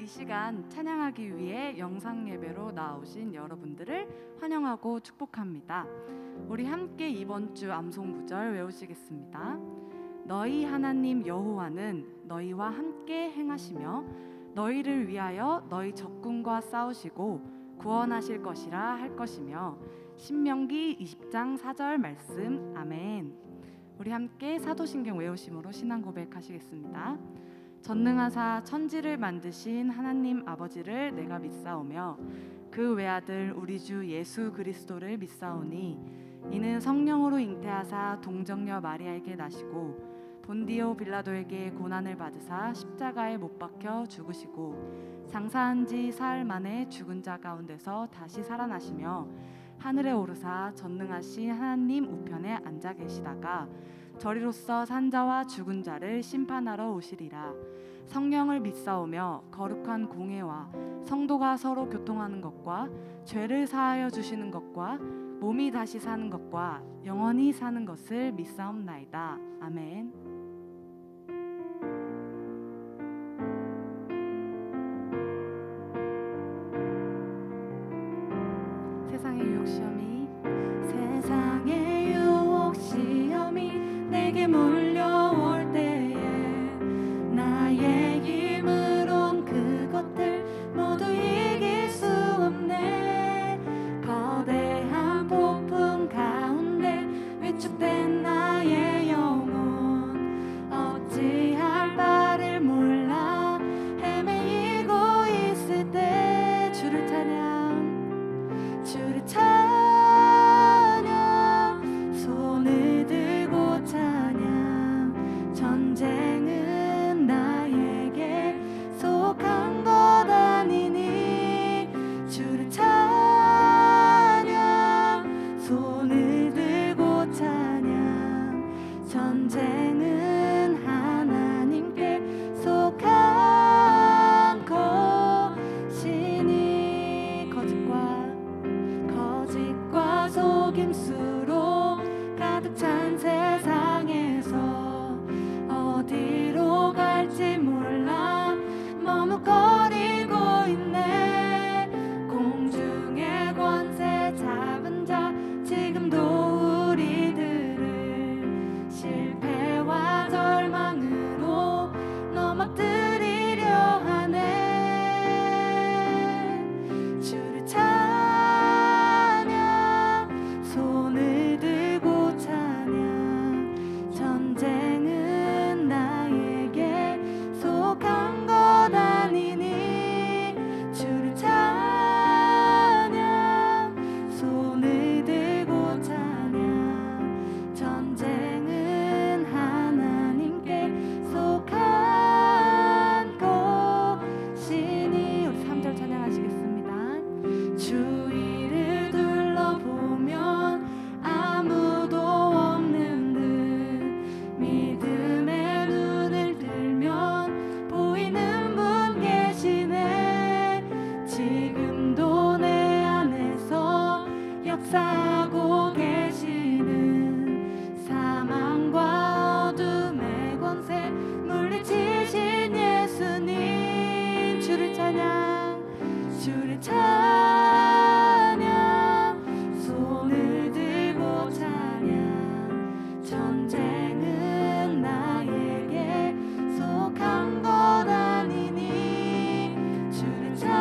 이 시간 찬양하기 위해 영상 예배로 나오신 여러분들을 환영하고 축복합니다. 우리 함께 이번 주 암송 구절 외우시겠습니다. 너희 하나님 여호와는 너희와 함께 행하시며 너희를 위하여 너희 적군과 싸우시고 구원하실 것이라 할 것이며 신명기 20장 4절 말씀. 아멘. 우리 함께 사도신경 외우심으로 신앙 고백하시겠습니다. 전능하사 천지를 만드신 하나님 아버지를 내가 믿사오며 그 외아들 우리 주 예수 그리스도를 믿사오니 이는 성령으로 잉태하사 동정녀 마리아에게 나시고 본디오 빌라도에게 고난을 받으사 십자가에 못 박혀 죽으시고 장사한 지 사흘 만에 죽은 자 가운데서 다시 살아나시며 하늘에 오르사 전능하신 하나님 우편에 앉아 계시다가 저리로서 산자와 죽은 자를 심판하러 오시리라. 성령을 믿사오며 거룩한 공회와 성도가 서로 교통하는 것과 죄를 사하여 주시는 것과 몸이 다시 사는 것과 영원히 사는 것을 믿사옵나이다. 아멘. 세상의 유혹 시험이 세상의 유혹 시험이 내게 몰려올 때에 나의 힘으론 그것들 모두 이길 수 없네. 거대한 폭풍 가운데 위축된 나의 영혼 어찌할 바를 몰라 헤매이고 있을 때 주를 찬양 손을 들고 찬양 전쟁은 나에게 속한 것 아니니 주를 찬양 손을 들고 찬양 전쟁은 하나님께 속한 것이니 거짓과 속임수로 가득 찬 세상에서 어디로 갈지 몰라 머뭇거리고 있네. 공중의 권세 잡은 자 지금도 우리들을 실패와 절망으로 넘어뜨리려 하네. 주를 찬양 손을 들고 찬양 전쟁은 나에게 속한 것 아니니 주를 찬양 손을 들고 찬양 전쟁은 하나님께 속한 것이니. 우리 3절 찬양하시겠습니다. 주위를 둘러보면 아무도 없는 듯 믿음의 눈을 들면 보이는 분 계시네. 지금도 내 안에서 역사하고 계시는 사망과 어둠의 권세 물리치신 예수님. 주를 찬양 손을 들고 찬양 전쟁은 나에게 속한 것 아니니 주를 찬양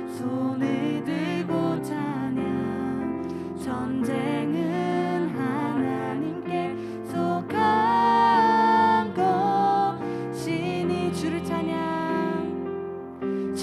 손을 들고 찬양 전쟁은 하나님께 속한 것이니. 주를 찬양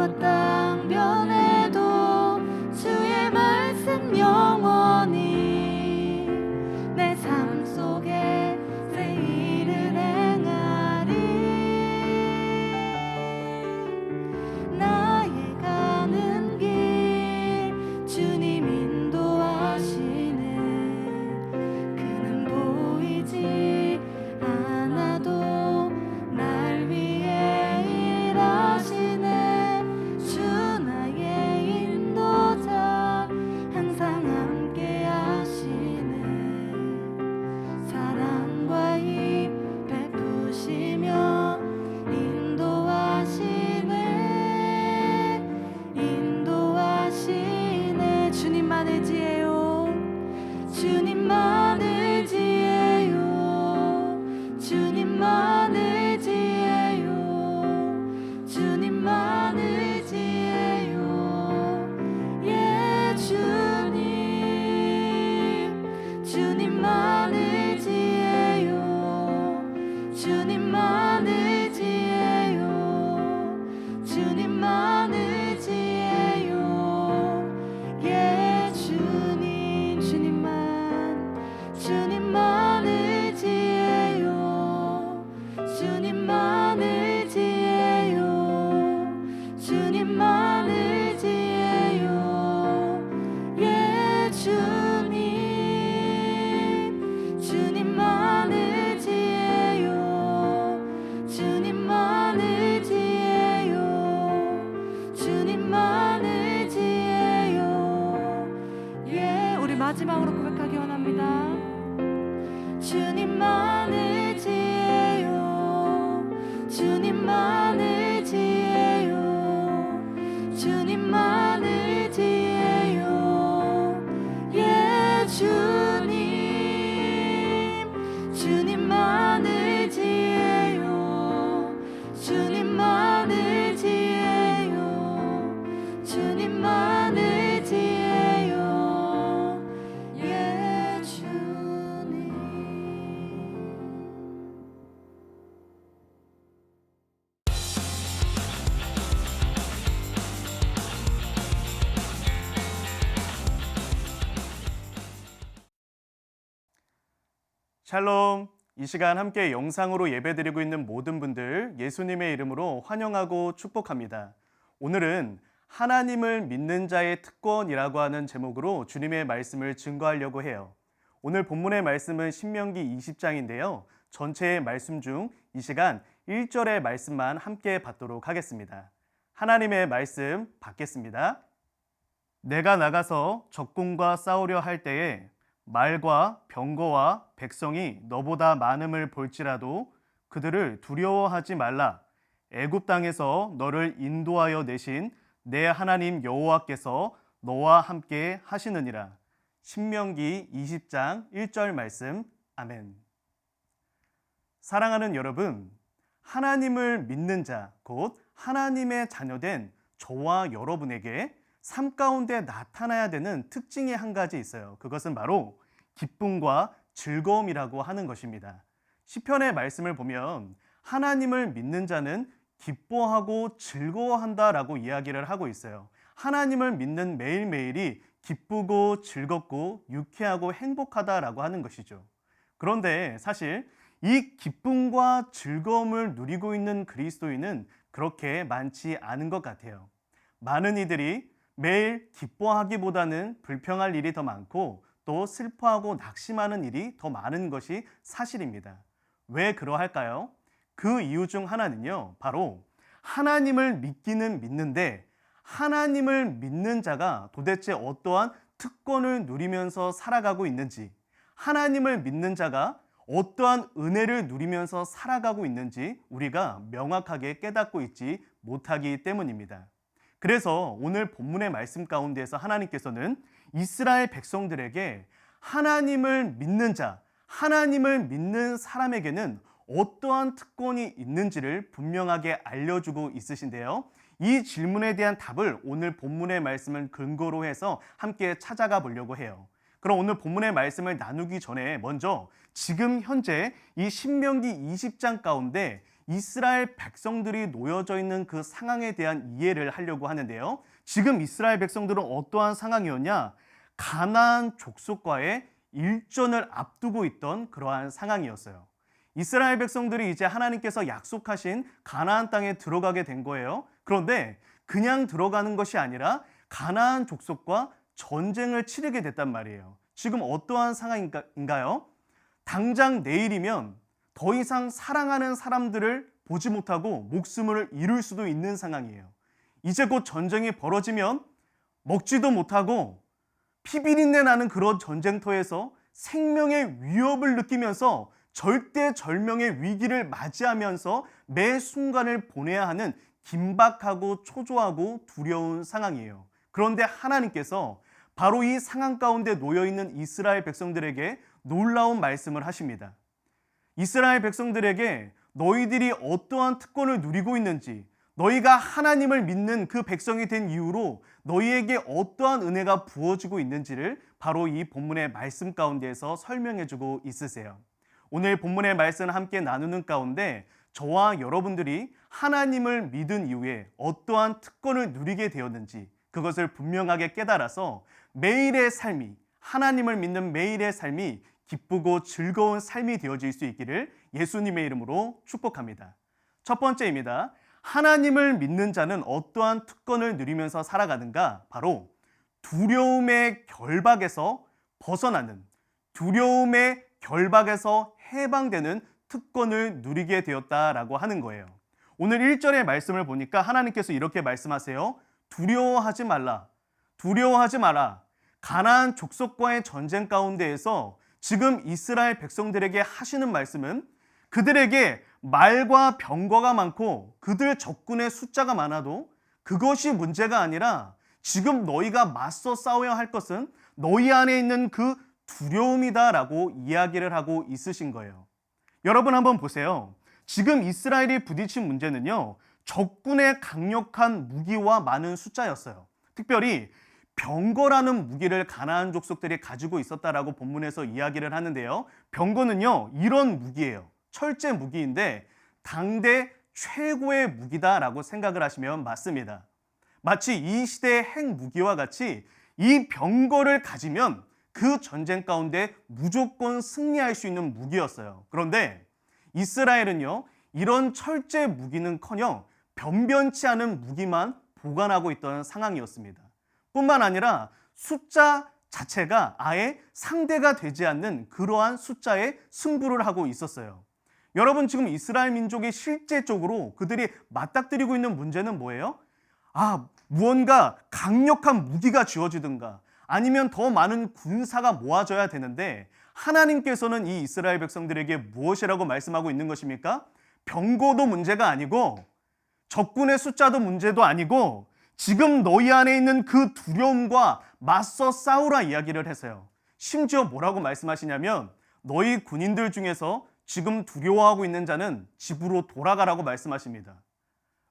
하늘과 땅 변해도 주의 말씀 영원히 내 삶 속에 새 일을 행하리. 나의 가는 길 주님 인도하시네. 그는 보이지 않아도 날 위해 일하시네. 주 나의 인도자 항상 함께 하시네. 사랑과 힘 베푸시며 인도하시네. 주님만을 지혜요. 주님만을 지혜요. 주님만을 지혜요. 주님만을 지혜요. 예 주님. 주님만을 지혜요. 주님만을 지혜요. 주님만을 지혜요. 예 주님. 주님만을 지혜요. 주님만을 지혜요. 주님만을 지혜요. 예 주님. 주님만을 지혜요. 주님만을 지혜요. 주님만을 지혜요. 예, 우리 마지막으로 고백하기 원합니다. 주님만을 지혜요. 주님만을 지혜요. 주님만을 지혜요. 예 주님. 주님만을 지혜요. 주님만을 지혜요. 주님만을 지혜요. 예 주님. 샬롬! 이 시간 함께 영상으로 예배드리고 있는 모든 분들 예수님의 이름으로 환영하고 축복합니다. 오늘은 하나님을 믿는 자의 특권이라고 하는 제목으로 주님의 말씀을 증거하려고 해요. 오늘 본문의 말씀은 신명기 20장인데요. 전체의 말씀 중 이 시간 1절의 말씀만 함께 받도록 하겠습니다. 하나님의 말씀 받겠습니다. 내가 나가서 적군과 싸우려 할 때에 말과 병거와 백성이 너보다 많음을 볼지라도 그들을 두려워하지 말라. 애굽 땅에서 너를 인도하여 내신 내 하나님 여호와께서 너와 함께 하시느니라. 신명기 20장 1절 말씀. 아멘. 사랑하는 여러분, 하나님을 믿는 자, 곧 하나님의 자녀된 저와 여러분에게 삶 가운데 나타나야 되는 특징이 한 가지 있어요. 그것은 바로 기쁨과 즐거움이라고 하는 것입니다. 시편의 말씀을 보면 하나님을 믿는 자는 기뻐하고 즐거워한다라고 이야기를 하고 있어요. 하나님을 믿는 매일매일이 기쁘고 즐겁고 유쾌하고 행복하다라고 하는 것이죠. 그런데 사실 이 기쁨과 즐거움을 누리고 있는 그리스도인은 그렇게 많지 않은 것 같아요. 많은 이들이 매일 기뻐하기보다는 불평할 일이 더 많고 또 슬퍼하고 낙심하는 일이 더 많은 것이 사실입니다. 왜 그러할까요? 그 이유 중 하나는요, 바로 하나님을 믿기는 믿는데 하나님을 믿는 자가 도대체 어떠한 특권을 누리면서 살아가고 있는지, 하나님을 믿는 자가 어떠한 은혜를 누리면서 살아가고 있는지 우리가 명확하게 깨닫고 있지 못하기 때문입니다. 그래서 오늘 본문의 말씀 가운데에서 하나님께서는 이스라엘 백성들에게 하나님을 믿는 자, 하나님을 믿는 사람에게는 어떠한 특권이 있는지를 분명하게 알려주고 있으신데요. 이 질문에 대한 답을 오늘 본문의 말씀을 근거로 해서 함께 찾아가 보려고 해요. 그럼 오늘 본문의 말씀을 나누기 전에 먼저 지금 현재 이 신명기 20장 가운데 이스라엘 백성들이 놓여져 있는 그 상황에 대한 이해를 하려고 하는데요. 지금 이스라엘 백성들은 어떠한 상황이었냐? 가나안 족속과의 일전을 앞두고 있던 그러한 상황이었어요. 이스라엘 백성들이 이제 하나님께서 약속하신 가나안 땅에 들어가게 된 거예요. 그런데 그냥 들어가는 것이 아니라 가나안 족속과 전쟁을 치르게 됐단 말이에요. 지금 어떠한 상황인가요? 당장 내일이면 더 이상 사랑하는 사람들을 보지 못하고 목숨을 잃을 수도 있는 상황이에요. 이제 곧 전쟁이 벌어지면 먹지도 못하고 피비린내 나는 그런 전쟁터에서 생명의 위협을 느끼면서 절대절명의 위기를 맞이하면서 매 순간을 보내야 하는 긴박하고 초조하고 두려운 상황이에요. 그런데 하나님께서 바로 이 상황 가운데 놓여있는 이스라엘 백성들에게 놀라운 말씀을 하십니다. 이스라엘 백성들에게 너희들이 어떠한 특권을 누리고 있는지, 너희가 하나님을 믿는 그 백성이 된 이후로 너희에게 어떠한 은혜가 부어지고 있는지를 바로 이 본문의 말씀 가운데에서 설명해주고 있으세요. 오늘 본문의 말씀을 함께 나누는 가운데 저와 여러분들이 하나님을 믿은 이후에 어떠한 특권을 누리게 되었는지 그것을 분명하게 깨달아서 매일의 삶이, 하나님을 믿는 매일의 삶이 기쁘고 즐거운 삶이 되어질 수 있기를 예수님의 이름으로 축복합니다. 첫 번째입니다. 하나님을 믿는 자는 어떠한 특권을 누리면서 살아가는가? 바로 두려움의 결박에서 벗어나는, 두려움의 결박에서 해방되는 특권을 누리게 되었다라고 하는 거예요. 오늘 1절의 말씀을 보니까 하나님께서 이렇게 말씀하세요. 두려워하지 말라. 두려워하지 마라. 가나안 족속과의 전쟁 가운데에서 지금 이스라엘 백성들에게 하시는 말씀은 그들에게 말과 병거가 많고 그들 적군의 숫자가 많아도 그것이 문제가 아니라 지금 너희가 맞서 싸워야 할 것은 너희 안에 있는 그 두려움이다라고 이야기를 하고 있으신 거예요. 여러분 한번 보세요. 지금 이스라엘이 부딪힌 문제는요, 적군의 강력한 무기와 많은 숫자였어요. 특별히 병거라는 무기를 가나안 족속들이 가지고 있었다라고 본문에서 이야기를 하는데요. 병거는요, 이런 무기예요. 철제 무기인데 당대 최고의 무기다라고 생각을 하시면 맞습니다. 마치 이 시대의 핵무기와 같이 이 병거를 가지면 그 전쟁 가운데 무조건 승리할 수 있는 무기였어요. 그런데 이스라엘은요, 이런 철제 무기는커녕 변변치 않은 무기만 보관하고 있던 상황이었습니다. 뿐만 아니라 숫자 자체가 아예 상대가 되지 않는 그러한 숫자에 승부를 하고 있었어요. 여러분, 지금 이스라엘 민족이 실제적으로 그들이 맞닥뜨리고 있는 문제는 뭐예요? 무언가 강력한 무기가 쥐어지든가 아니면 더 많은 군사가 모아져야 되는데 하나님께서는 이 이스라엘 백성들에게 무엇이라고 말씀하고 있는 것입니까? 병거도 문제가 아니고 적군의 숫자도 문제도 아니고 지금 너희 안에 있는 그 두려움과 맞서 싸우라 이야기를 해서요. 심지어 뭐라고 말씀하시냐면 너희 군인들 중에서 지금 두려워하고 있는 자는 집으로 돌아가라고 말씀하십니다.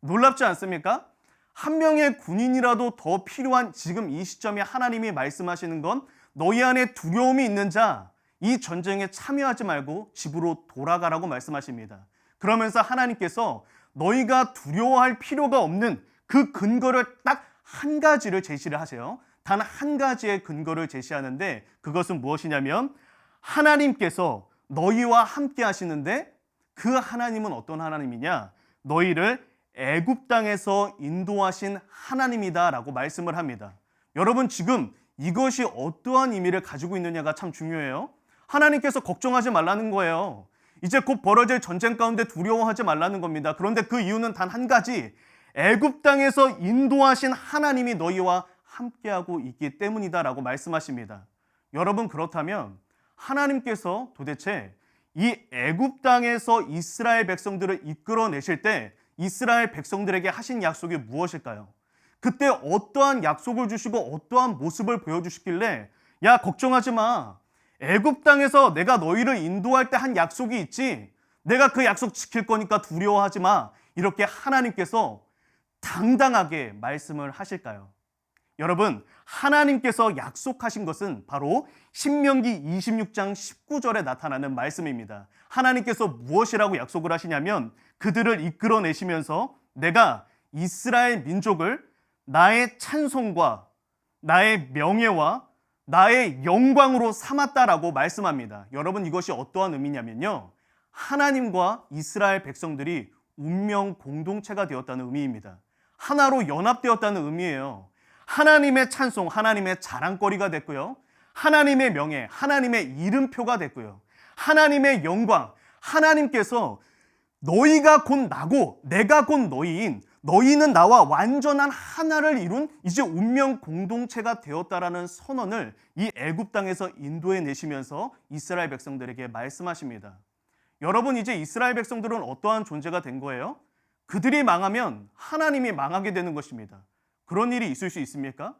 놀랍지 않습니까? 한 명의 군인이라도 더 필요한 지금 이 시점에 하나님이 말씀하시는 건 너희 안에 두려움이 있는 자, 이 전쟁에 참여하지 말고 집으로 돌아가라고 말씀하십니다. 그러면서 하나님께서 너희가 두려워할 필요가 없는 그 근거를 딱 한 가지를 제시를 하세요. 단 한 가지의 근거를 제시하는데 그것은 무엇이냐면 하나님께서 너희와 함께 하시는데 그 하나님은 어떤 하나님이냐? 너희를 애굽 땅에서 인도하신 하나님이다라고 말씀을 합니다. 여러분, 지금 이것이 어떠한 의미를 가지고 있느냐가 참 중요해요. 하나님께서 걱정하지 말라는 거예요. 이제 곧 벌어질 전쟁 가운데 두려워하지 말라는 겁니다. 그런데 그 이유는 단 한 가지, 애굽 땅에서 인도하신 하나님이 너희와 함께하고 있기 때문이다라고 말씀하십니다. 여러분, 그렇다면 하나님께서 도대체 이 애굽 땅에서 이스라엘 백성들을 이끌어내실 때 이스라엘 백성들에게 하신 약속이 무엇일까요? 그때 어떠한 약속을 주시고 어떠한 모습을 보여주시길래 야, 걱정하지 마. 애굽 땅에서 내가 너희를 인도할 때 한 약속이 있지. 내가 그 약속 지킬 거니까 두려워하지 마. 이렇게 하나님께서 당당하게 말씀을 하실까요? 여러분, 하나님께서 약속하신 것은 바로 신명기 26장 19절에 나타나는 말씀입니다. 하나님께서 무엇이라고 약속을 하시냐면 그들을 이끌어내시면서 내가 이스라엘 민족을 나의 찬송과 나의 명예와 나의 영광으로 삼았다라고 말씀합니다. 여러분, 이것이 어떠한 의미냐면요, 하나님과 이스라엘 백성들이 운명 공동체가 되었다는 의미입니다. 하나로 연합되었다는 의미예요. 하나님의 찬송, 하나님의 자랑거리가 됐고요, 하나님의 명예, 하나님의 이름표가 됐고요, 하나님의 영광, 하나님께서 너희가 곧 나고 내가 곧 너희인, 너희는 나와 완전한 하나를 이룬 이제 운명 공동체가 되었다라는 선언을 이 애굽 땅에서 인도해 내시면서 이스라엘 백성들에게 말씀하십니다. 여러분, 이제 이스라엘 백성들은 어떠한 존재가 된 거예요? 그들이 망하면 하나님이 망하게 되는 것입니다. 그런 일이 있을 수 있습니까?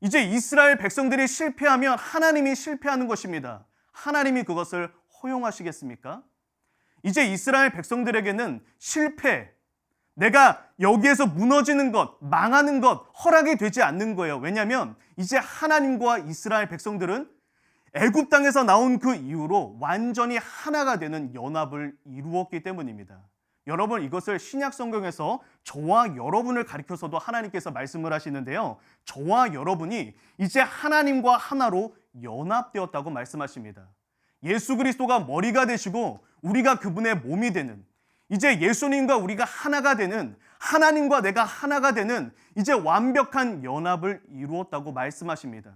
이제 이스라엘 백성들이 실패하면 하나님이 실패하는 것입니다. 하나님이 그것을 허용하시겠습니까? 이제 이스라엘 백성들에게는 실패, 내가 여기에서 무너지는 것, 망하는 것 허락이 되지 않는 거예요. 왜냐하면 이제 하나님과 이스라엘 백성들은 애굽 땅에서 나온 그 이후로 완전히 하나가 되는 연합을 이루었기 때문입니다. 여러분, 이것을 신약 성경에서 저와 여러분을 가리켜서도 하나님께서 말씀을 하시는데요, 저와 여러분이 이제 하나님과 하나로 연합되었다고 말씀하십니다. 예수 그리스도가 머리가 되시고 우리가 그분의 몸이 되는, 이제 예수님과 우리가 하나가 되는, 하나님과 내가 하나가 되는 이제 완벽한 연합을 이루었다고 말씀하십니다.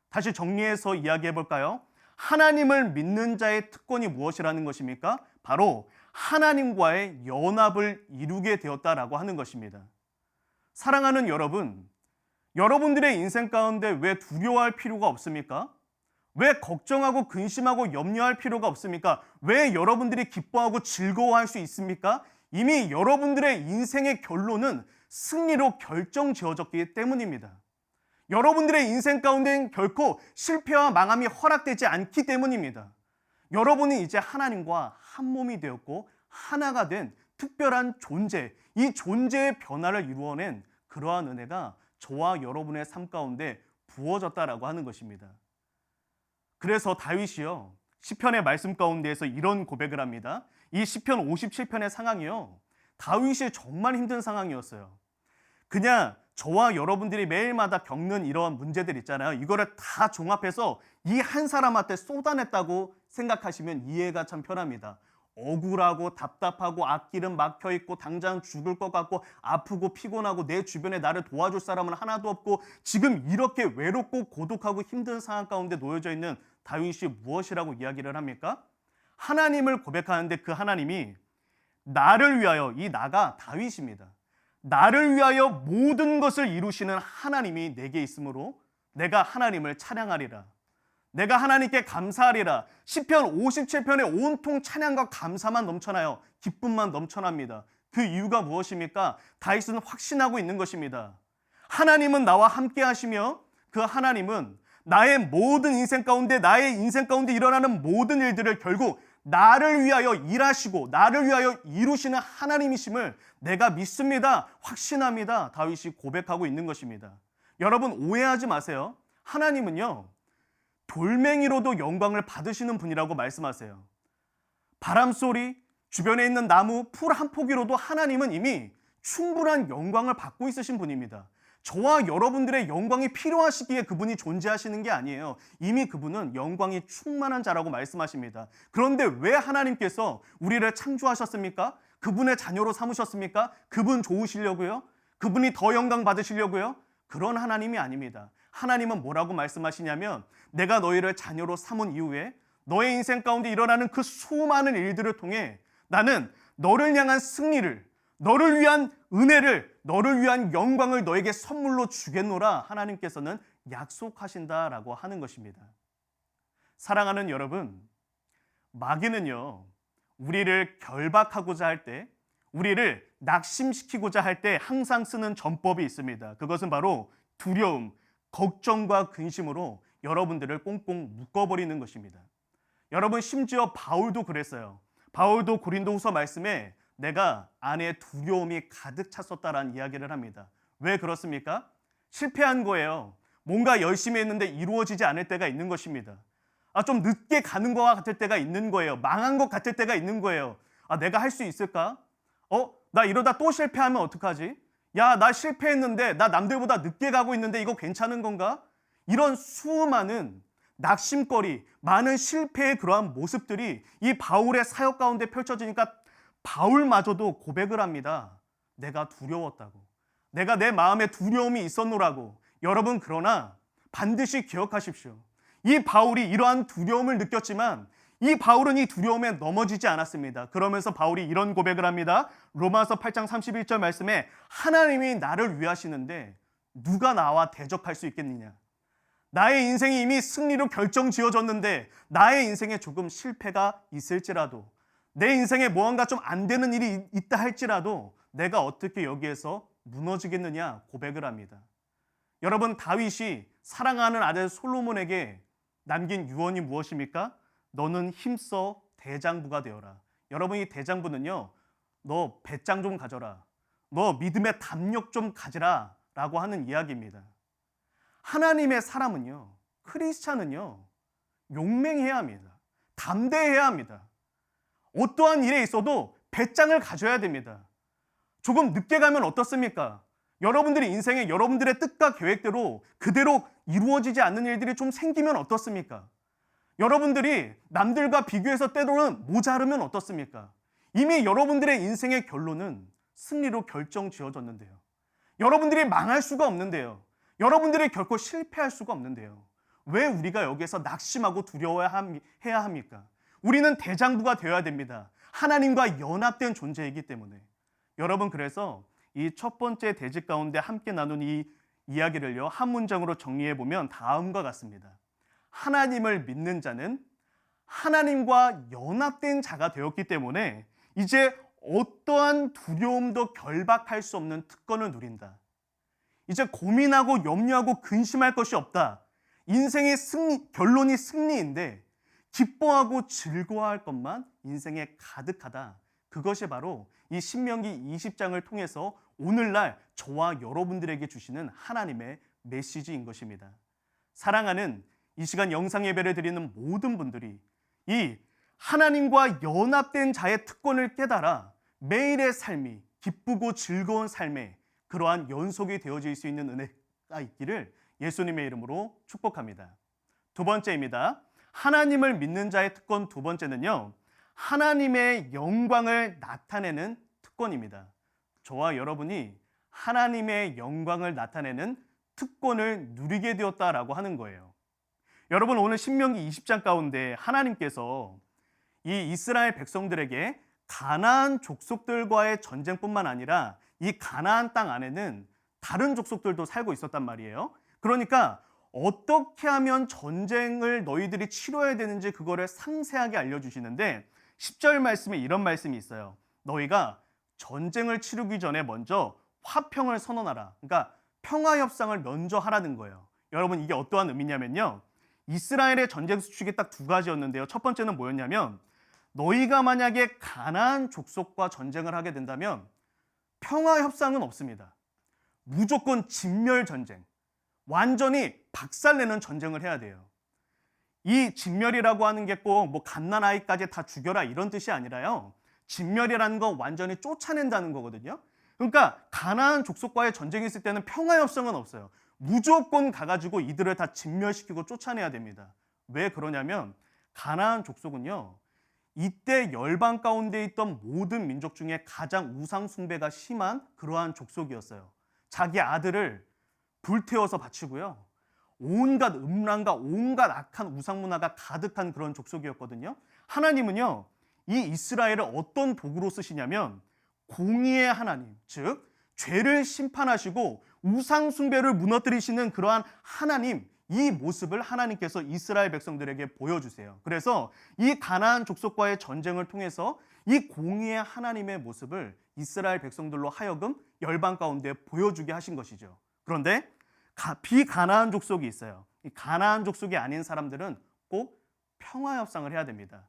다시 정리해서 이야기해 볼까요? 하나님을 믿는 자의 특권이 무엇이라는 것입니까? 바로 하나님과의 연합을 이루게 되었다라고 하는 것입니다. 사랑하는 여러분, 여러분들의 인생 가운데 왜 두려워할 필요가 없습니까? 왜 걱정하고 근심하고 염려할 필요가 없습니까? 왜 여러분들이 기뻐하고 즐거워할 수 있습니까? 이미 여러분들의 인생의 결론은 승리로 결정 지어졌기 때문입니다. 여러분들의 인생 가운데는 결코 실패와 망함이 허락되지 않기 때문입니다. 여러분이 이제 하나님과 한 몸이 되었고 하나가 된 특별한 존재, 이 존재의 변화를 이루어낸 그러한 은혜가 저와 여러분의 삶 가운데 부어졌다라고 하는 것입니다. 그래서 다윗이요, 시편의 말씀 가운데에서 이런 고백을 합니다. 이 시편 57편의 상황이요, 다윗이 정말 힘든 상황이었어요. 그냥 저와 여러분들이 매일마다 겪는 이런 문제들 있잖아요. 이거를 다 종합해서 이 한 사람한테 쏟아냈다고 생각하시면 이해가 참 편합니다. 억울하고 답답하고 앞길은 막혀있고 당장 죽을 것 같고 아프고 피곤하고 내 주변에 나를 도와줄 사람은 하나도 없고 지금 이렇게 외롭고 고독하고 힘든 상황 가운데 놓여져 있는 다윗이 무엇이라고 이야기를 합니까? 하나님을 고백하는데 그 하나님이 나를 위하여, 이 나가 다윗입니다. 나를 위하여 모든 것을 이루시는 하나님이 내게 있으므로 내가 하나님을 찬양하리라. 내가 하나님께 감사하리라. 시편 57편에 온통 찬양과 감사만 넘쳐나요. 기쁨만 넘쳐납니다. 그 이유가 무엇입니까? 다윗은 확신하고 있는 것입니다. 하나님은 나와 함께 하시며 그 하나님은 나의 모든 인생 가운데, 나의 인생 가운데 일어나는 모든 일들을 결국 나를 위하여 일하시고 나를 위하여 이루시는 하나님이심을 내가 믿습니다. 확신합니다. 다윗이 고백하고 있는 것입니다. 여러분, 오해하지 마세요. 하나님은요, 돌멩이로도 영광을 받으시는 분이라고 말씀하세요. 바람소리, 주변에 있는 나무, 풀 한 포기로도 하나님은 이미 충분한 영광을 받고 있으신 분입니다. 저와 여러분들의 영광이 필요하시기에 그분이 존재하시는 게 아니에요. 이미 그분은 영광이 충만한 자라고 말씀하십니다. 그런데 왜 하나님께서 우리를 창조하셨습니까? 그분의 자녀로 삼으셨습니까? 그분 좋으시려고요? 그분이 더 영광 받으시려고요? 그런 하나님이 아닙니다. 하나님은 뭐라고 말씀하시냐면, 내가 너희를 자녀로 삼은 이후에 너의 인생 가운데 일어나는 그 수많은 일들을 통해 나는 너를 향한 승리를, 너를 위한 은혜를, 너를 위한 영광을 너에게 선물로 주겠노라 하나님께서는 약속하신다라고 하는 것입니다. 사랑하는 여러분, 마귀는요, 우리를 결박하고자 할 때, 우리를 낙심시키고자 할 때 항상 쓰는 전법이 있습니다. 그것은 바로 두려움, 걱정과 근심으로 여러분들을 꽁꽁 묶어버리는 것입니다. 여러분, 심지어 바울도 그랬어요. 바울도 고린도후서 말씀에 내가 안에 두려움이 가득 찼었다라는 이야기를 합니다. 왜 그렇습니까? 실패한 거예요. 뭔가 열심히 했는데 이루어지지 않을 때가 있는 것입니다. 좀 늦게 가는 것 같을 때가 있는 거예요. 망한 것 같을 때가 있는 거예요. 내가 할 수 있을까? 나 이러다 또 실패하면 어떡하지? 야, 나 실패했는데, 나 남들보다 늦게 가고 있는데 이거 괜찮은 건가? 이런 수많은 낙심거리, 많은 실패의 그러한 모습들이 이 바울의 사역 가운데 펼쳐지니까 바울마저도 고백을 합니다. 내가 두려웠다고. 내가 내 마음에 두려움이 있었노라고. 여러분, 그러나 반드시 기억하십시오. 이 바울이 이러한 두려움을 느꼈지만 이 바울은 이 두려움에 넘어지지 않았습니다. 그러면서 바울이 이런 고백을 합니다. 로마서 8장 31절 말씀에 하나님이 나를 위하시는데 누가 나와 대적할 수 있겠느냐. 나의 인생이 이미 승리로 결정지어졌는데 나의 인생에 조금 실패가 있을지라도 내 인생에 무언가 좀 안 되는 일이 있다 할지라도 내가 어떻게 여기에서 무너지겠느냐 고백을 합니다. 여러분, 다윗이 사랑하는 아들 솔로몬에게 남긴 유언이 무엇입니까? 너는 힘써 대장부가 되어라. 여러분, 이 대장부는요, 너 배짱 좀 가져라. 너 믿음의 담력 좀 가지라 라고 하는 이야기입니다. 하나님의 사람은요, 크리스찬은요, 용맹해야 합니다. 담대해야 합니다. 어떠한 일에 있어도 배짱을 가져야 됩니다. 조금 늦게 가면 어떻습니까? 여러분들이 인생에 여러분들의 뜻과 계획대로 그대로 이루어지지 않는 일들이 좀 생기면 어떻습니까? 여러분들이 남들과 비교해서 때로는 모자르면 어떻습니까? 이미 여러분들의 인생의 결론은 승리로 결정지어졌는데요. 여러분들이 망할 수가 없는데요. 여러분들이 결코 실패할 수가 없는데요. 왜 우리가 여기에서 낙심하고 두려워해야 합니까? 우리는 대장부가 되어야 됩니다. 하나님과 연합된 존재이기 때문에. 여러분, 그래서 이 첫 번째 대집 가운데 함께 나눈 이 이야기를요, 한 문장으로 정리해 보면 다음과 같습니다. 하나님을 믿는 자는 하나님과 연합된 자가 되었기 때문에 이제 어떠한 두려움도 결박할 수 없는 특권을 누린다. 이제 고민하고 염려하고 근심할 것이 없다. 인생의 결론이 승리인데 기뻐하고 즐거워할 것만 인생에 가득하다. 그것이 바로 이 신명기 20장을 통해서 오늘날 저와 여러분들에게 주시는 하나님의 메시지인 것입니다. 사랑하는 이 시간 영상 예배를 드리는 모든 분들이 이 하나님과 연합된 자의 특권을 깨달아 매일의 삶이 기쁘고 즐거운 삶에 그러한 연속이 되어질 수 있는 은혜가 있기를 예수님의 이름으로 축복합니다. 두 번째입니다. 하나님을 믿는 자의 특권 두 번째는요, 하나님의 영광을 나타내는 특권입니다. 저와 여러분이 하나님의 영광을 나타내는 특권을 누리게 되었다라고 하는 거예요. 여러분, 오늘 신명기 20장 가운데 하나님께서 이 이스라엘 백성들에게 가나안 족속들과의 전쟁뿐만 아니라 이 가나안 땅 안에는 다른 족속들도 살고 있었단 말이에요. 그러니까 어떻게 하면 전쟁을 너희들이 치러야 되는지 그거를 상세하게 알려주시는데 10절 말씀에 이런 말씀이 있어요. 너희가 전쟁을 치르기 전에 먼저 화평을 선언하라. 그러니까 평화협상을 먼저 하라는 거예요. 여러분, 이게 어떠한 의미냐면요, 이스라엘의 전쟁 수칙이 딱 두 가지였는데요. 첫 번째는 뭐였냐면 너희가 만약에 가나안 족속과 전쟁을 하게 된다면 평화협상은 없습니다. 무조건 진멸 전쟁, 완전히 박살내는 전쟁을 해야 돼요. 이 진멸이라고 하는 게 꼭 뭐 갓난아이까지 다 죽여라 이런 뜻이 아니라요, 진멸이라는 건 완전히 쫓아낸다는 거거든요. 그러니까 가나안 족속과의 전쟁이 있을 때는 평화협상은 없어요. 무조건 가가지고 이들을 다 진멸시키고 쫓아내야 됩니다. 왜 그러냐면 가나안 족속은요, 이때 열방 가운데 있던 모든 민족 중에 가장 우상 숭배가 심한 그러한 족속이었어요. 자기 아들을 불태워서 바치고요, 온갖 음란과 온갖 악한 우상 문화가 가득한 그런 족속이었거든요. 하나님은요, 이 이스라엘을 어떤 도구로 쓰시냐면 공의의 하나님, 즉 죄를 심판하시고 우상 숭배를 무너뜨리시는 그러한 하나님, 이 모습을 하나님께서 이스라엘 백성들에게 보여주세요. 그래서 이 가나안 족속과의 전쟁을 통해서 이 공의의 하나님의 모습을 이스라엘 백성들로 하여금 열방 가운데 보여주게 하신 것이죠. 그런데 비가나안 족속이 있어요. 이 가나안 족속이 아닌 사람들은 꼭 평화협상을 해야 됩니다.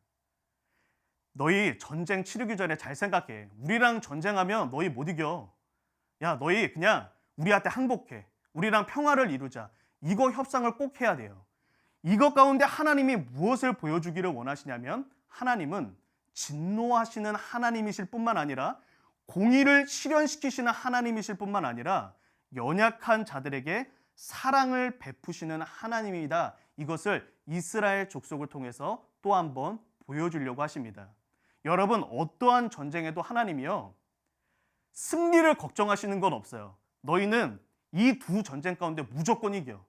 너희 전쟁 치르기 전에 잘 생각해. 우리랑 전쟁하면 너희 못 이겨. 야, 너희 그냥 우리한테 항복해. 우리랑 평화를 이루자. 이거 협상을 꼭 해야 돼요. 이것 가운데 하나님이 무엇을 보여주기를 원하시냐면 하나님은 진노하시는 하나님이실 뿐만 아니라 공의를 실현시키시는 하나님이실 뿐만 아니라 연약한 자들에게 사랑을 베푸시는 하나님이다. 이것을 이스라엘 족속을 통해서 또 한 번 보여주려고 하십니다. 여러분, 어떠한 전쟁에도 하나님이요, 승리를 걱정하시는 건 없어요. 너희는 이 두 전쟁 가운데 무조건 이겨.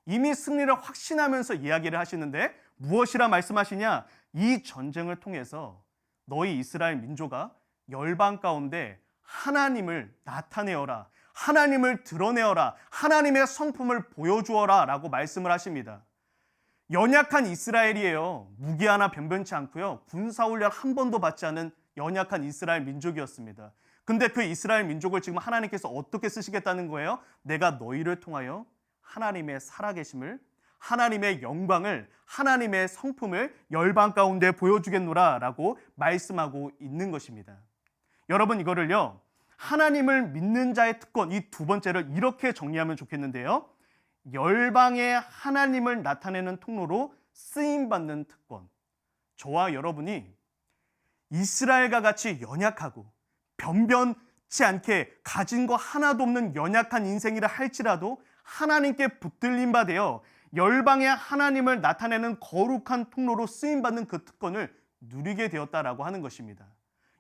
이미 승리를 확신하면서 이야기를 하시는데 무엇이라 말씀하시냐? 이 전쟁을 통해서 너희 이스라엘 민족아 열방 가운데 하나님을 나타내어라. 하나님을 드러내어라. 하나님의 성품을 보여주어라 라고 말씀을 하십니다. 연약한 이스라엘이에요. 무기 하나 변변치 않고요. 군사훈련 한 번도 받지 않은 연약한 이스라엘 민족이었습니다. 근데 그 이스라엘 민족을 지금 하나님께서 어떻게 쓰시겠다는 거예요? 내가 너희를 통하여 하나님의 살아계심을, 하나님의 영광을, 하나님의 성품을 열방 가운데 보여주겠노라 라고 말씀하고 있는 것입니다. 여러분, 이거를요, 하나님을 믿는 자의 특권, 이 두 번째를 이렇게 정리하면 좋겠는데요. 열방의 하나님을 나타내는 통로로 쓰임받는 특권. 저와 여러분이 이스라엘과 같이 연약하고 변변치 않게 가진 거 하나도 없는 연약한 인생이라 할지라도 하나님께 붙들림 바 되어 열방의 하나님을 나타내는 거룩한 통로로 쓰임받는 그 특권을 누리게 되었다라고 하는 것입니다.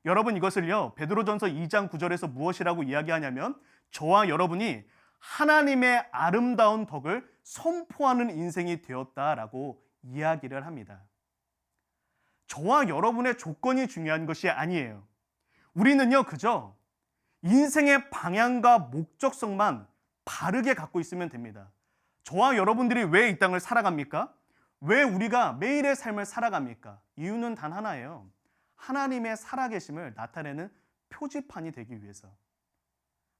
여러분, 이것을요, 베드로전서 2장 9절에서 무엇이라고 이야기하냐면 저와 여러분이 하나님의 아름다운 덕을 선포하는 인생이 되었다라고 이야기를 합니다. 저와 여러분의 조건이 중요한 것이 아니에요. 우리는요, 그저 인생의 방향과 목적성만 바르게 갖고 있으면 됩니다. 저와 여러분들이 왜 이 땅을 살아갑니까? 왜 우리가 매일의 삶을 살아갑니까? 이유는 단 하나예요. 하나님의 살아계심을 나타내는 표지판이 되기 위해서.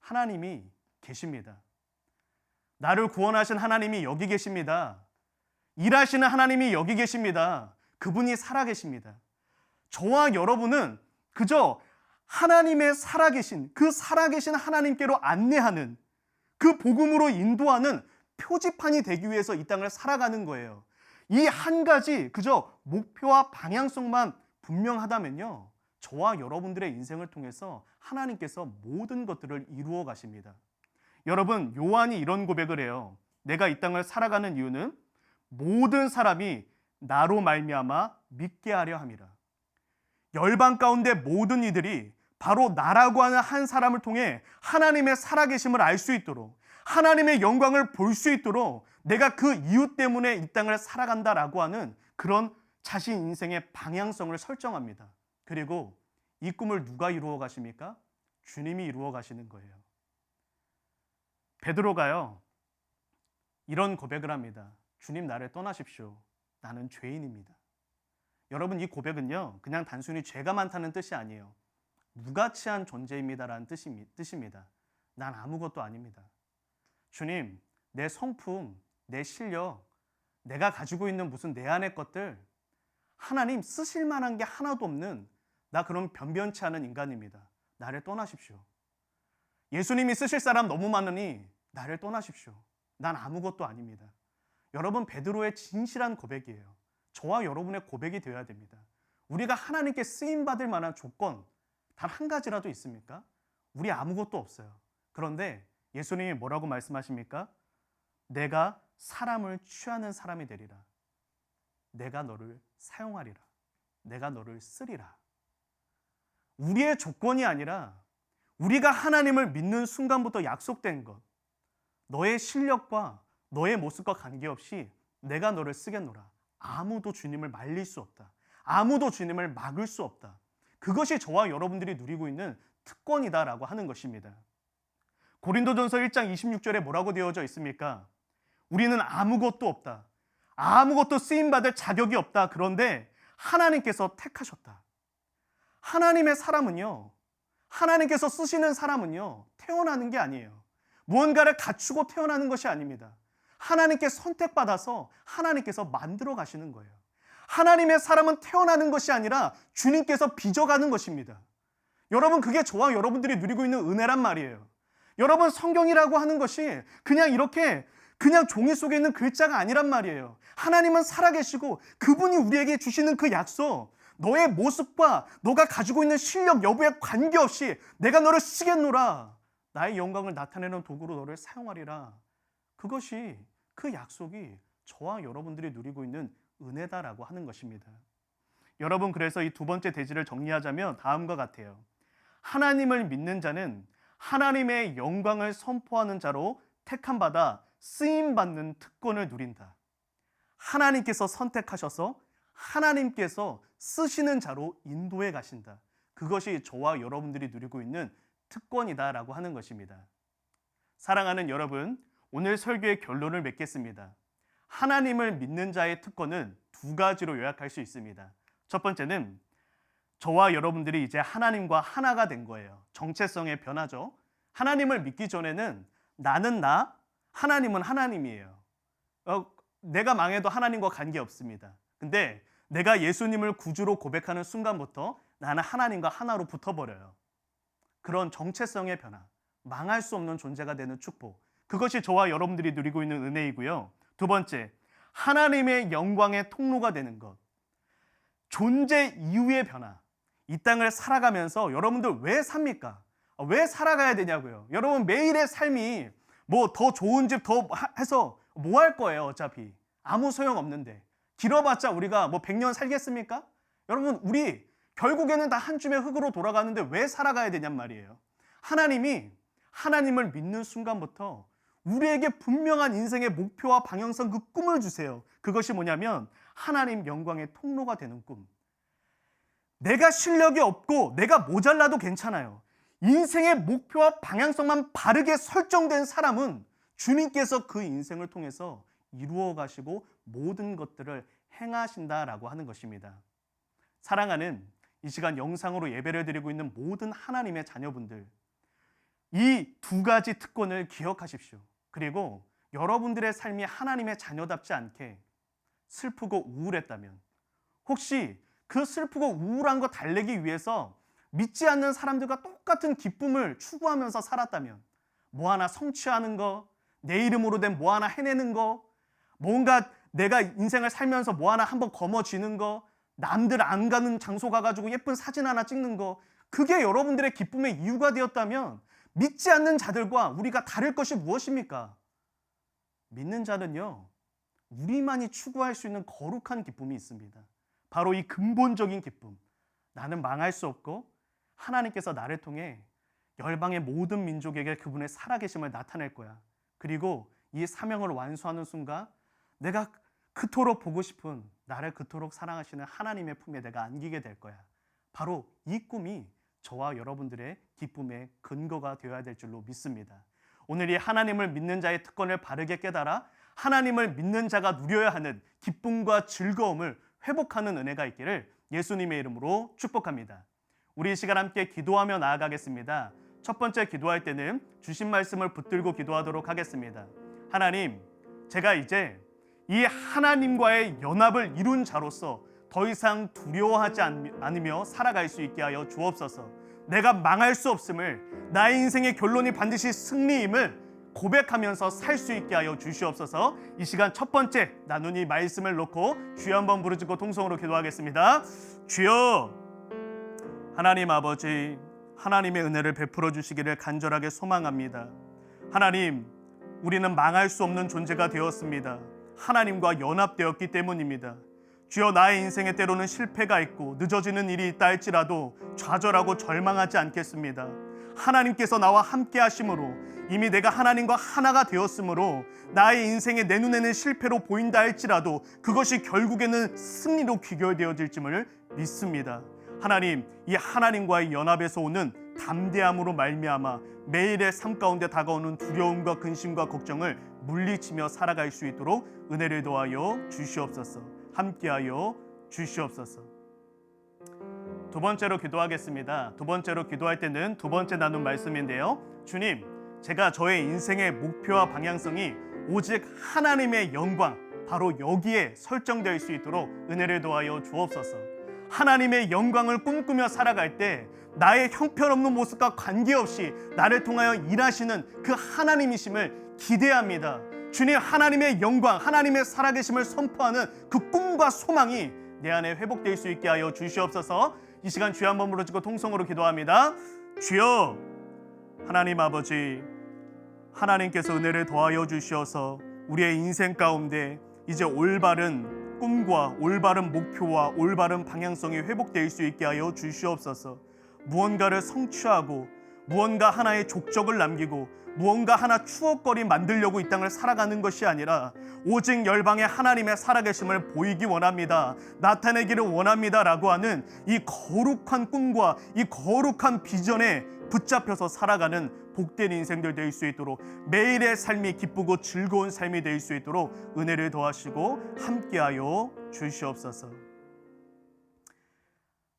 하나님이 계십니다. 나를 구원하신 하나님이 여기 계십니다. 일하시는 하나님이 여기 계십니다. 그분이 살아계십니다. 저와 여러분은 그저 하나님의 살아계신, 그 살아계신 하나님께로 안내하는, 그 복음으로 인도하는 표지판이 되기 위해서 이 땅을 살아가는 거예요. 이 한 가지 그저 목표와 방향성만 분명하다면요, 저와 여러분들의 인생을 통해서 하나님께서 모든 것들을 이루어 가십니다. 여러분, 요한이 이런 고백을 해요. 내가 이 땅을 살아가는 이유는 모든 사람이 나로 말미암아 믿게 하려 함이라. 열방 가운데 모든 이들이 바로 나라고 하는 한 사람을 통해 하나님의 살아계심을 알 수 있도록, 하나님의 영광을 볼 수 있도록 내가 그 이유 때문에 이 땅을 살아간다라고 하는 그런 자신 인생의 방향성을 설정합니다. 그리고 이 꿈을 누가 이루어 가십니까? 주님이 이루어 가시는 거예요. 베드로가요, 이런 고백을 합니다. 주님, 나를 떠나십시오. 나는 죄인입니다. 여러분, 이 고백은요, 그냥 단순히 죄가 많다는 뜻이 아니에요. 무가치한 존재입니다라는 뜻입니다. 난 아무것도 아닙니다. 주님, 내 성품, 내 실력, 내가 가지고 있는 무슨 내 안의 것들, 하나님 쓰실 만한 게 하나도 없는 나 그런 변변치 않은 인간입니다. 나를 떠나십시오. 예수님이 쓰실 사람 너무 많으니 나를 떠나십시오. 난 아무것도 아닙니다. 여러분, 베드로의 진실한 고백이에요. 저와 여러분의 고백이 되어야 됩니다. 우리가 하나님께 쓰임받을 만한 조건 단 한 가지라도 있습니까? 우리 아무것도 없어요. 그런데 예수님이 뭐라고 말씀하십니까? 내가 사람을 취하는 사람이 되리라. 내가 너를 사용하리라. 내가 너를 쓰리라. 우리의 조건이 아니라 우리가 하나님을 믿는 순간부터 약속된 것, 너의 실력과 너의 모습과 관계없이 내가 너를 쓰겠노라. 아무도 주님을 말릴 수 없다. 아무도 주님을 막을 수 없다. 그것이 저와 여러분들이 누리고 있는 특권이다라고 하는 것입니다. 고린도전서 1장 26절에 뭐라고 되어져 있습니까? 우리는 아무것도 없다. 아무것도 쓰임받을 자격이 없다. 그런데 하나님께서 택하셨다. 하나님의 사람은요, 하나님께서 쓰시는 사람은요, 태어나는 게 아니에요. 무언가를 갖추고 태어나는 것이 아닙니다. 하나님께 선택받아서 하나님께서 만들어 가시는 거예요. 하나님의 사람은 태어나는 것이 아니라 주님께서 빚어가는 것입니다. 여러분, 그게 저와 여러분들이 누리고 있는 은혜란 말이에요. 여러분, 성경이라고 하는 것이 그냥 이렇게 그냥 종이 속에 있는 글자가 아니란 말이에요. 하나님은 살아계시고 그분이 우리에게 주시는 그 약속, 너의 모습과 너가 가지고 있는 실력 여부에 관계없이 내가 너를 쓰겠노라. 나의 영광을 나타내는 도구로 너를 사용하리라. 그것이, 그 약속이 저와 여러분들이 누리고 있는 은혜다라고 하는 것입니다. 여러분, 그래서 이 두 번째 대지를 정리하자면 다음과 같아요. 하나님을 믿는 자는 하나님의 영광을 선포하는 자로 택함받아 쓰임받는 특권을 누린다. 하나님께서 선택하셔서 하나님께서 쓰시는 자로 인도해 가신다. 그것이 저와 여러분들이 누리고 있는 특권이다라고 하는 것입니다. 사랑하는 여러분, 오늘 설교의 결론을 맺겠습니다. 하나님을 믿는 자의 특권은 두 가지로 요약할 수 있습니다. 첫 번째는 저와 여러분들이 이제 하나님과 하나가 된 거예요. 정체성의 변화죠. 하나님을 믿기 전에는 나는 나, 하나님은 하나님이에요. 내가 망해도 하나님과 관계없습니다. 근데 내가 예수님을 구주로 고백하는 순간부터 나는 하나님과 하나로 붙어버려요. 그런 정체성의 변화, 망할 수 없는 존재가 되는 축복, 그것이 저와 여러분들이 누리고 있는 은혜이고요. 두 번째, 하나님의 영광의 통로가 되는 것, 존재 이유의 변화. 이 땅을 살아가면서 여러분들 왜 삽니까? 왜 살아가야 되냐고요. 여러분, 매일의 삶이 뭐 더 좋은 집 더 해서 뭐 할 거예요? 어차피 아무 소용 없는데, 길어봤자 우리가 뭐 100년 살겠습니까? 여러분, 우리 결국에는 다 한 줌의 흙으로 돌아가는데 왜 살아가야 되냔 말이에요. 하나님이, 하나님을 믿는 순간부터 우리에게 분명한 인생의 목표와 방향성, 그 꿈을 주세요. 그것이 뭐냐면 하나님 영광의 통로가 되는 꿈. 내가 실력이 없고 내가 모자라도 괜찮아요. 인생의 목표와 방향성만 바르게 설정된 사람은 주님께서 그 인생을 통해서 이루어 가시고 모든 것들을 행하신다라고 하는 것입니다. 사랑하는 이 시간 영상으로 예배를 드리고 있는 모든 하나님의 자녀분들, 이 두 가지 특권을 기억하십시오. 그리고 여러분들의 삶이 하나님의 자녀답지 않게 슬프고 우울했다면, 혹시 그 슬프고 우울한 거 달래기 위해서 믿지 않는 사람들과 똑같은 기쁨을 추구하면서 살았다면, 뭐 하나 성취하는 거, 내 이름으로 된 뭐 하나 해내는 거, 뭔가 내가 인생을 살면서 뭐 하나 한번 거머쥐는 거, 남들 안 가는 장소 가가지고 예쁜 사진 하나 찍는 거, 그게 여러분들의 기쁨의 이유가 되었다면 믿지 않는 자들과 우리가 다를 것이 무엇입니까? 믿는 자는요, 우리만이 추구할 수 있는 거룩한 기쁨이 있습니다. 바로 이 근본적인 기쁨. 나는 망할 수 없고 하나님께서 나를 통해 열방의 모든 민족에게 그분의 살아계심을 나타낼 거야. 그리고 이 사명을 완수하는 순간 내가 그토록 보고 싶은, 나를 그토록 사랑하시는 하나님의 품에 내가 안기게 될 거야. 바로 이 꿈이 저와 여러분들의 기쁨의 근거가 되어야 될 줄로 믿습니다. 오늘 이 하나님을 믿는 자의 특권을 바르게 깨달아 하나님을 믿는 자가 누려야 하는 기쁨과 즐거움을 회복하는 은혜가 있기를 예수님의 이름으로 축복합니다. 우리 이 시간 함께 기도하며 나아가겠습니다. 첫 번째 기도할 때는 주신 말씀을 붙들고 기도하도록 하겠습니다. 하나님, 제가 이제 이 하나님과의 연합을 이룬 자로서 더 이상 두려워하지 않으며 살아갈 수 있게 하여 주옵소서. 내가 망할 수 없음을, 나의 인생의 결론이 반드시 승리임을 고백하면서 살 수 있게 하여 주시옵소서. 이 시간 첫 번째 나눈 이 말씀을 놓고 주여 한번 부르짖고 통성으로 기도하겠습니다. 주여, 하나님 아버지, 하나님의 은혜를 베풀어 주시기를 간절하게 소망합니다. 하나님, 우리는 망할 수 없는 존재가 되었습니다. 하나님과 연합되었기 때문입니다. 주여, 나의 인생에 때로는 실패가 있고 늦어지는 일이 있다 할지라도 좌절하고 절망하지 않겠습니다. 하나님께서 나와 함께 하심으로, 이미 내가 하나님과 하나가 되었으므로 나의 인생에 내 눈에는 실패로 보인다 할지라도 그것이 결국에는 승리로 귀결되어질지를 믿습니다. 하나님, 이 하나님과의 연합에서 오는 담대함으로 말미암아 매일의 삶 가운데 다가오는 두려움과 근심과 걱정을 물리치며 살아갈 수 있도록 은혜를 더하여 주시옵소서. 함께하여 주시옵소서. 두 번째로 기도하겠습니다. 두 번째로 기도할 때는 두 번째 나눈 말씀인데요. 주님, 제가 저의 인생의 목표와 방향성이 오직 하나님의 영광, 바로 여기에 설정될 수 있도록 은혜를 더하여 주옵소서. 하나님의 영광을 꿈꾸며 살아갈 때 나의 형편없는 모습과 관계없이 나를 통하여 일하시는 그 하나님이심을 기대합니다. 주님, 하나님의 영광, 하나님의 살아계심을 선포하는 그 꿈과 소망이 내 안에 회복될 수 있게 하여 주시옵소서. 이 시간 주여 한번 부르짖고 통성으로 기도합니다. 주여, 하나님 아버지, 하나님께서 은혜를 더하여 주시어서 우리의 인생 가운데 이제 올바른 꿈과 올바른 목표와 올바른 방향성이 회복될 수 있게 하여 주시옵소서. 무언가를 성취하고 무언가 하나의 족적을 남기고 무언가 하나 추억거리 만들려고 이 땅을 살아가는 것이 아니라 오직 열방의 하나님의 살아계심을 보이기 원합니다, 나타내기를 원합니다 라고 하는 이 거룩한 꿈과 이 거룩한 비전에 붙잡혀서 살아가는 복된 인생들 될 수 있도록, 매일의 삶이 기쁘고 즐거운 삶이 될 수 있도록 은혜를 더하시고 함께하여 주시옵소서.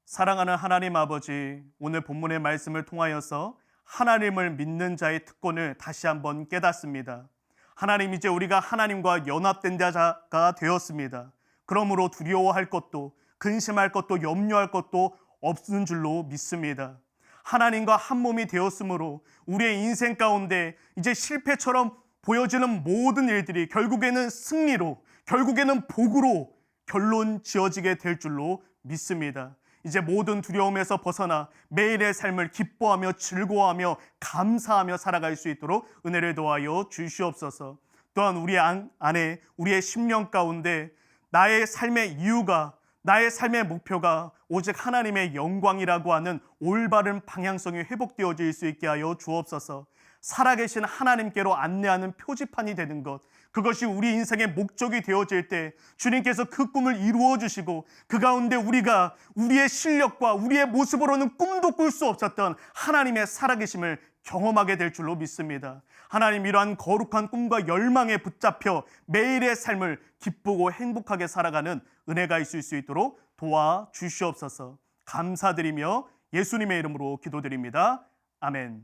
사랑하는 하나님 아버지, 오늘 본문의 말씀을 통하여서 하나님을 믿는 자의 특권을 다시 한번 깨닫습니다. 하나님, 이제 우리가 하나님과 연합된 자가 되었습니다. 그러므로 두려워할 것도 근심할 것도 염려할 것도 없는 줄로 믿습니다. 하나님과 한 몸이 되었으므로 우리의 인생 가운데 이제 실패처럼 보여지는 모든 일들이 결국에는 승리로, 결국에는 복으로 결론 지어지게 될 줄로 믿습니다. 이제 모든 두려움에서 벗어나 매일의 삶을 기뻐하며 즐거워하며 감사하며 살아갈 수 있도록 은혜를 더하여 주시옵소서. 또한 우리 안에 우리의 심령 가운데 나의 삶의 이유가, 나의 삶의 목표가 오직 하나님의 영광이라고 하는 올바른 방향성이 회복되어질 수 있게 하여 주옵소서. 살아계신 하나님께로 안내하는 표지판이 되는 것, 그것이 우리 인생의 목적이 되어질 때 주님께서 그 꿈을 이루어 주시고 그 가운데 우리가 우리의 실력과 우리의 모습으로는 꿈도 꿀 수 없었던 하나님의 살아계심을 경험하게 될 줄로 믿습니다. 하나님, 이러한 거룩한 꿈과 열망에 붙잡혀 매일의 삶을 기쁘고 행복하게 살아가는 은혜가 있을 수 있도록 도와주시옵소서. 감사드리며 예수님의 이름으로 기도드립니다. 아멘.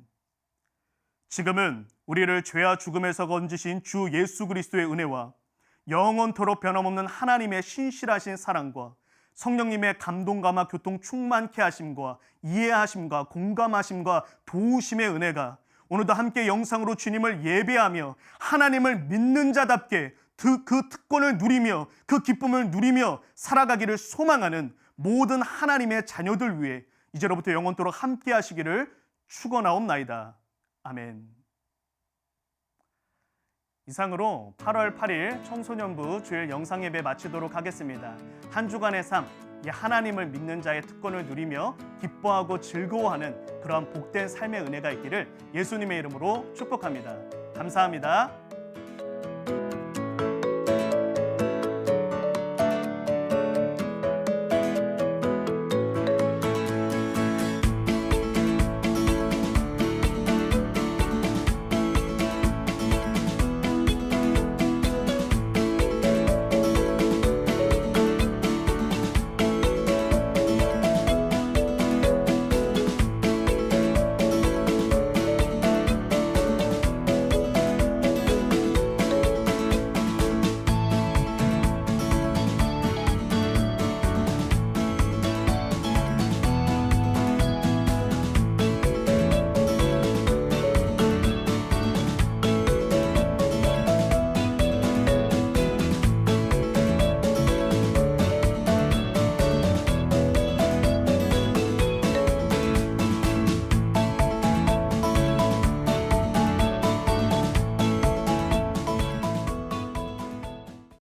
지금은 우리를 죄와 죽음에서 건지신 주 예수 그리스도의 은혜와 영원토록 변함없는 하나님의 신실하신 사랑과 성령님의 감동감화 교통 충만케 하심과 이해하심과 공감하심과 도우심의 은혜가 오늘도 함께 영상으로 주님을 예배하며 하나님을 믿는 자답게 그 특권을 누리며 그 기쁨을 누리며 살아가기를 소망하는 모든 하나님의 자녀들 위해 이제로부터 영원토록 함께 하시기를 축원하옵나이다. 아멘. 이상으로 8월 8일 청소년부 주일 영상 예배 마치도록 하겠습니다. 한 주간의 삶, 이 하나님을 믿는 자의 특권을 누리며 기뻐하고 즐거워하는 그러한 복된 삶의 은혜가 있기를 예수님의 이름으로 축복합니다. 감사합니다.